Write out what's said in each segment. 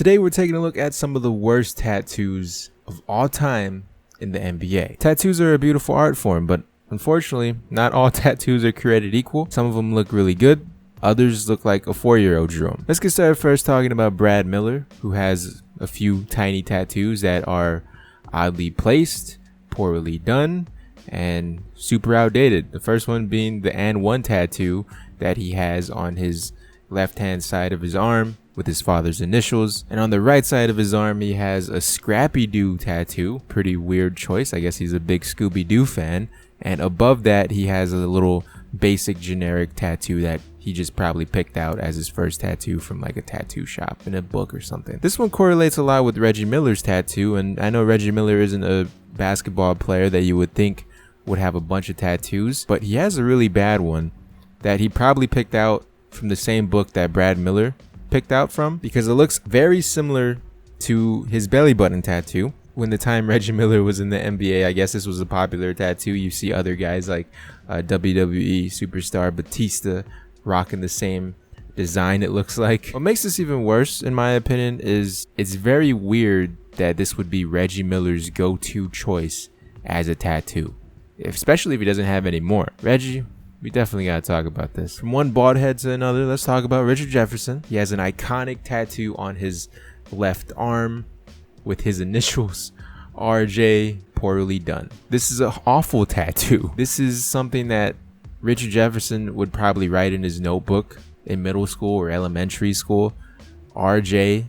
Today we're taking a look at some of the worst tattoos of all time in the NBA. Tattoos are a beautiful art form, but unfortunately, not all tattoos are created equal. Some of them look really good. Others look like a 4-year-old drew them. Let's get started first talking about Brad Miller, who has a few tiny tattoos that are oddly placed, poorly done, and super outdated. The first one being the and one tattoo that he has on his left-hand side of his arm with his father's initials. And on the right side of his arm, he has a Scrappy-Doo tattoo. Pretty weird choice. I guess he's a big Scooby-Doo fan. And above that, he has a little basic generic tattoo that he just probably picked out as his first tattoo from like a tattoo shop in a book or something. This one correlates a lot with Reggie Miller's tattoo, and I know Reggie Miller isn't a basketball player that you would think would have a bunch of tattoos, but he has a really bad one that he probably picked out from the same book that Brad Miller picked out from, because it looks very similar to his belly button tattoo. When the time Reggie Miller was in the NBA, I guess this was a popular tattoo. You see other guys like WWE superstar Batista rocking the same design, it looks like. What makes this even worse, in my opinion, is it's very weird that this would be Reggie Miller's go-to choice as a tattoo, especially if he doesn't have any more. Reggie, we definitely gotta talk about this. From one bald head to another, let's talk about Richard Jefferson. He has an iconic tattoo on his left arm with his initials, RJ, poorly done. This is an awful tattoo. This is something that Richard Jefferson would probably write in his notebook in middle school or elementary school. RJ,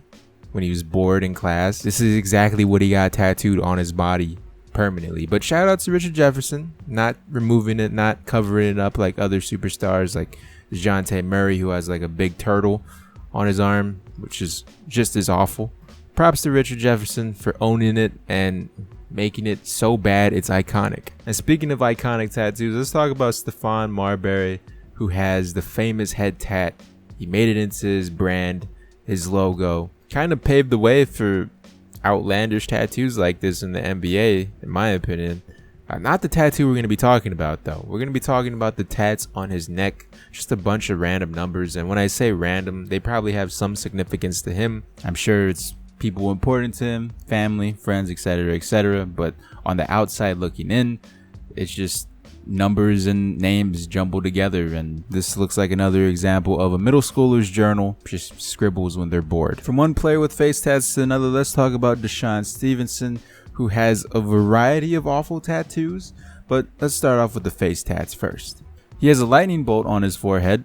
when he was bored in class. This is exactly what he got tattooed on his body permanently. But shout out to Richard Jefferson, not removing it, not covering it up like other superstars like DeJounte Murray, who has like a big turtle on his arm, which is just as awful. Props to Richard Jefferson for owning it and making it so bad it's iconic. And speaking of iconic tattoos, let's talk about Stephon Marbury, who has the famous head tat. He made it into his brand, his logo. Kind of paved the way for outlandish tattoos like this in the NBA, in my opinion. Not the tattoo we're going to be talking about, though. We're going to be talking about the tats on his neck. Just a bunch of random numbers. And when I say random, they probably have some significance to him. I'm sure it's people important to him, family, friends, etc., etc. But on the outside looking in, it's just numbers and names jumbled together. And this looks like another example of a middle schooler's journal, just scribbles when they're bored. From one player with face tats to another, let's talk about DeShawn Stevenson, who has a variety of awful tattoos. But let's start off with the face tats first. He has a lightning bolt on his forehead.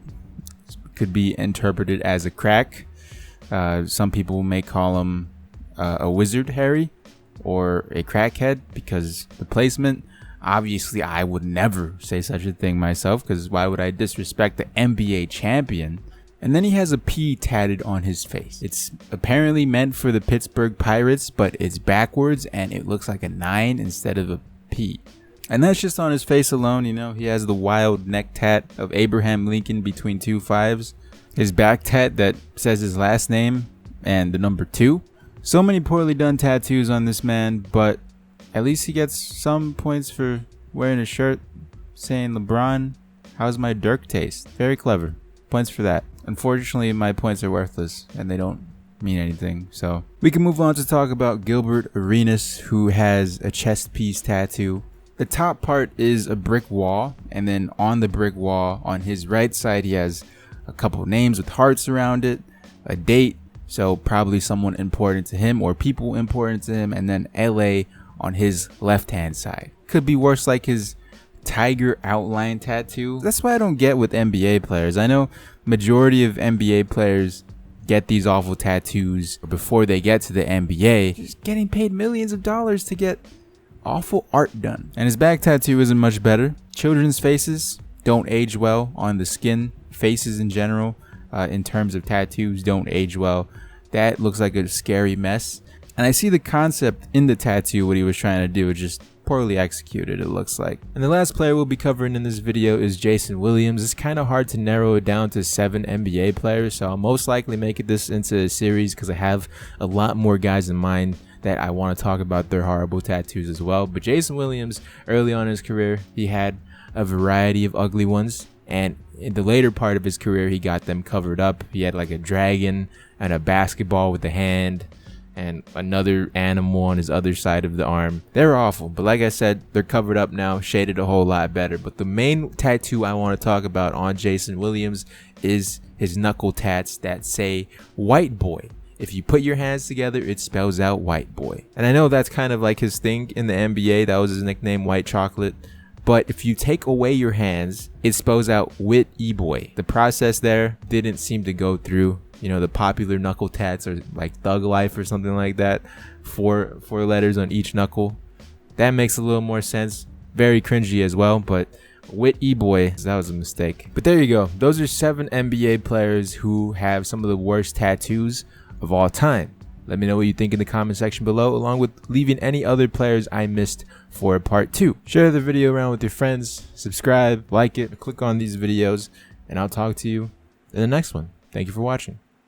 Could be interpreted as a crack. Some people may call him a wizard Harry or a crackhead because the placement. Obviously, I would never say such a thing myself, because why would I disrespect the NBA champion? And then he has a P tatted on his face. It's apparently meant for the Pittsburgh Pirates, but it's backwards and it looks like a 9 instead of a P. And that's just on his face alone. You know, he has the wild neck tat of Abraham Lincoln between two fives. His back tat that says his last name and the number 2. So many poorly done tattoos on this man, but at least he gets some points for wearing a shirt saying LeBron, how's my Dirk taste? Very clever. Points for that. Unfortunately, my points are worthless and they don't mean anything. So we can move on to talk about Gilbert Arena, who has a chest piece tattoo. The top part is a brick wall, and then on the brick wall on his right side, he has a couple names with hearts around it, a date, so probably someone important to him or people important to him, and then LA on his left hand side. Could be worse, like his tiger outline tattoo. That's why I don't get with NBA players. I know majority of NBA players get these awful tattoos before they get to the NBA, just getting paid millions of dollars to get awful art done. And his back tattoo isn't much better. Children's faces don't age well on the skin. Faces in general, in terms of tattoos, don't age well. That looks like a scary mess. And I see the concept in the tattoo, what he was trying to do, is just poorly executed, it looks like. And the last player we'll be covering in this video is Jason Williams. It's kind of hard to narrow it down to 7 NBA players, so I'll most likely make this into a series because I have a lot more guys in mind that I want to talk about their horrible tattoos as well. But Jason Williams, early on in his career, he had a variety of ugly ones, and in the later part of his career, he got them covered up. He had like a dragon and a basketball with the hand and another animal on his other side of the arm. They're awful, but like I said, they're covered up now, shaded a whole lot better. But the main tattoo I want to talk about on Jason Williams is his knuckle tats that say white boy. If you put your hands together, it spells out white boy. And I know that's kind of like his thing in the NBA. That was his nickname, White Chocolate. But if you take away your hands, it spells out Wit E-Boy. The process there didn't seem to go through. You know, the popular knuckle tats are like Thug Life or something like that. Four letters on each knuckle. That makes a little more sense. Very cringy as well, but Wit E-Boy, that was a mistake. But there you go. Those are 7 NBA players who have some of the worst tattoos of all time. Let me know what you think in the comment section below, along with leaving any other players I missed for part 2. Share the video around with your friends, subscribe, like it, click on these videos, and I'll talk to you in the next one. Thank you for watching.